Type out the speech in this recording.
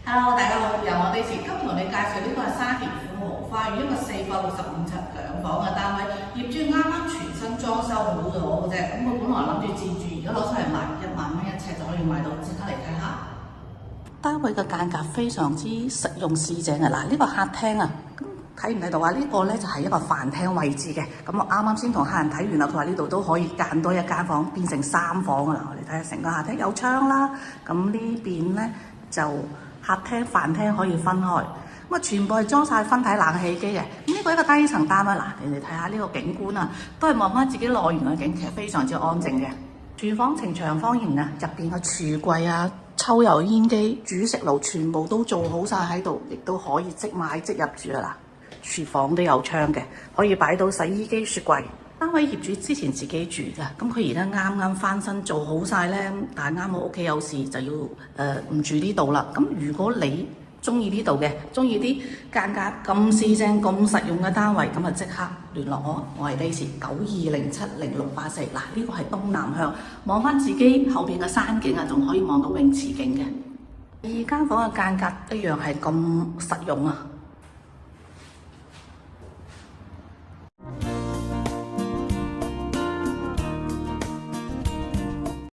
Hello，大家好，由我哋前今日同你介紹呢個係沙田富豪花園一個465尺兩房嘅單位，業主啱啱全新裝修好咗嘅啫，咁佢本來諗住自住，而家攞出嚟賣1萬蚊一尺就可以賣到，即刻嚟睇下。單位嘅間隔非常之實用市井嘅，嗱呢個客廳啊，睇唔睇到啊？呢個咧就係一個飯廳位置嘅，咁我啱啱先同客人睇完啦，佢話呢度都可以間多一間房，變成3房噶啦。我哋睇下成個客廳有窗啦，咁呢邊咧就客廳飯廳可以分開，咁啊全部係裝晒分體冷氣機嘅。咁呢個一個低層單位，嗱你哋睇下呢個景觀啊，都係望翻自己內園嘅景，其實非常之安靜嘅。廚房呈長方形啊，入邊嘅櫥櫃啊、抽油煙機、煮食爐全部都做好晒喺度，亦都可以即買即入住啊！嗱，廚房都有窗嘅，可以擺到洗衣機、雪櫃。單位業主之前自己住㗎，咁佢而家啱啱翻新做好晒咧，但係啱好屋企有事就要唔住呢度啦。咁如果你中意呢度嘅，中意啲間隔咁市正、咁實用嘅單位，咁啊即刻聯絡我係 Daisy 92070684。嗱，呢個係東南向，望翻自己後邊嘅山景啊，仲可以望到泳池景嘅。第二間房嘅間隔一樣係咁實用啊！